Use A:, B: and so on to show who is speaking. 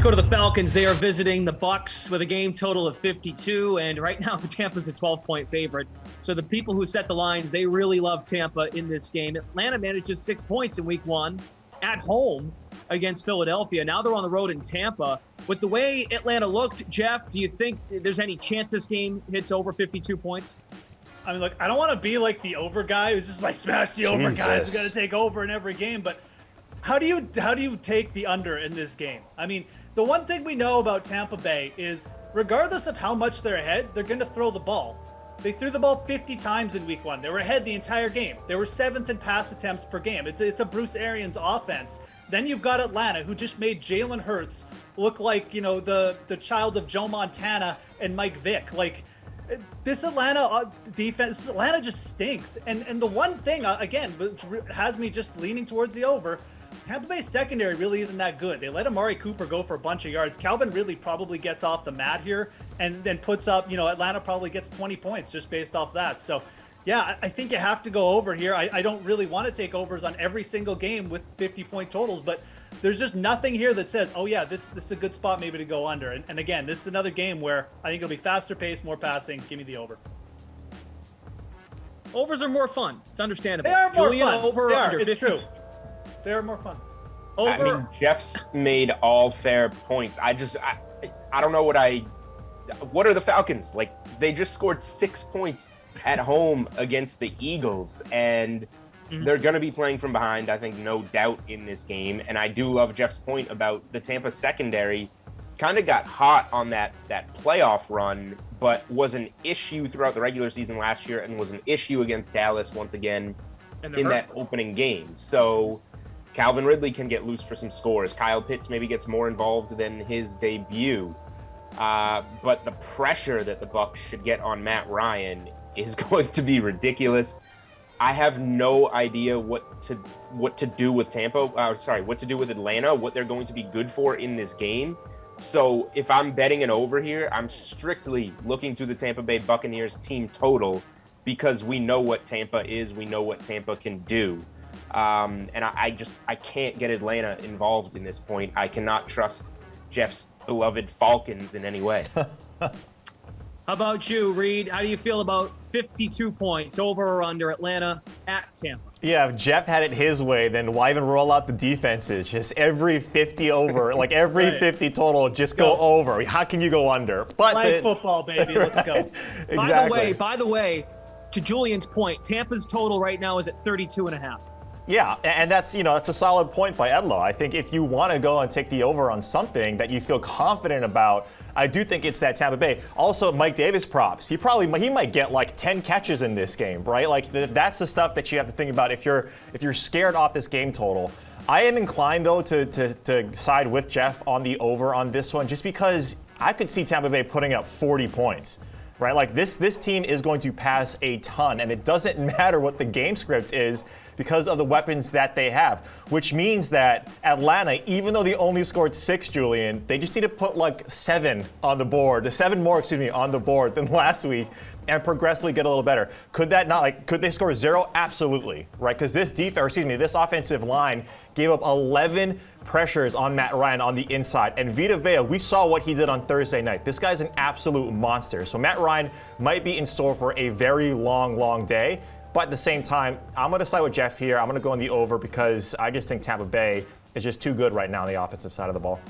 A: go to the Falcons. They are visiting the Bucs with a game total of 52, and right now Tampa's a 12-point favorite. So the people who set the lines, they really love Tampa in this game. Atlanta managed just 6 points in week 1 at home against Philadelphia. Now they're on the road in Tampa. With the way Atlanta looked, Geoff, do you think there's any chance this game hits over 52 points?
B: I mean, look, I don't want to be like the over guy who's just like, smash the over, guys. We got to take over in every game. But how do you take the under in this game? I mean, the one thing we know about Tampa Bay is regardless of how much they're ahead, they're going to throw the ball. They threw the ball 50 times in week 1. They were ahead the entire game. They were 7th in pass attempts per game. It's a Bruce Arians offense. Then you've got Atlanta, who just made Jalen Hurts look like, the child of Joe Montana and Mike Vick. Like, this Atlanta defense, Atlanta just stinks. And the one thing, again, which has me just leaning towards the over, Tampa Bay's secondary really isn't that good. They let Amari Cooper go for a bunch of yards. Calvin Ridley probably gets off the mat here and then puts up, Atlanta probably gets 20 points just based off that. So, yeah, I think you have to go over here. I don't really want to take overs on every single game with 50-point totals, but there's just nothing here that says, oh, yeah, this is a good spot maybe to go under. And again, this is another game where I think it'll be faster pace, more passing. Give me the over.
A: Overs are more fun. It's understandable.
B: They are more
A: Julian,
B: fun.
A: Over
B: they
A: or
B: are.
A: under?
B: It's
A: 50?
B: true. They're more fun.
A: Over.
C: I mean, Jeff's made all fair points. I don't know what are the Falcons? Like, they just scored 6 points at home against the Eagles, and they're going to be playing from behind, I think, no doubt, in this game. And I do love Jeff's point about the Tampa secondary kind of got hot on that playoff run, but was an issue throughout the regular season last year and was an issue against Dallas once again in that opening game. So Calvin Ridley can get loose for some scores. Kyle Pitts maybe gets more involved than his debut. But the pressure that the Bucs should get on Matt Ryan is going to be ridiculous. I have no idea what to do with what to do with Atlanta, what they're going to be good for in this game. So if I'm betting an over here, I'm strictly looking to the Tampa Bay Buccaneers team total because we know what Tampa is, we know what Tampa can do. And I can't get Atlanta involved in this point. I cannot trust Jeff's beloved Falcons in any way.
A: How about you, Reid? How do you feel about 52 points over or under Atlanta at Tampa?
D: Yeah, if Geoff had it his way, then why even roll out the defenses? Just every 50 over, like every right. 50 total, just go over. How can you go under?
B: But play football, baby. Let's go.
D: Exactly.
A: By the way, to Julian's point, Tampa's total right now is at 32.5.
D: Yeah, and that's a solid point by Edlow. I think if you want to go and take the over on something that you feel confident about, I do think it's that Tampa Bay. Also, Mike Davis props. He might get like 10 catches in this game, right? Like that's the stuff that you have to think about if you're scared off this game total. I am inclined though to side with Geoff on the over on this one, just because I could see Tampa Bay putting up 40 points. Right, like this team is going to pass a ton, and it doesn't matter what the game script is because of the weapons that they have, which means that Atlanta, even though they only scored 6, Julian, they just need to put like 7 on the board, 7 more, on the board than last week, and progressively get a little better. Could they score 0? Absolutely, right? Because this this offensive line gave up 11 pressures on Matt Ryan on the inside. And Vita Vea, we saw what he did on Thursday night. This guy's an absolute monster. So Matt Ryan might be in store for a very long, long day. But at the same time, I'm going to side with Geoff here. I'm going to go on the over because I just think Tampa Bay is just too good right now on the offensive side of the ball.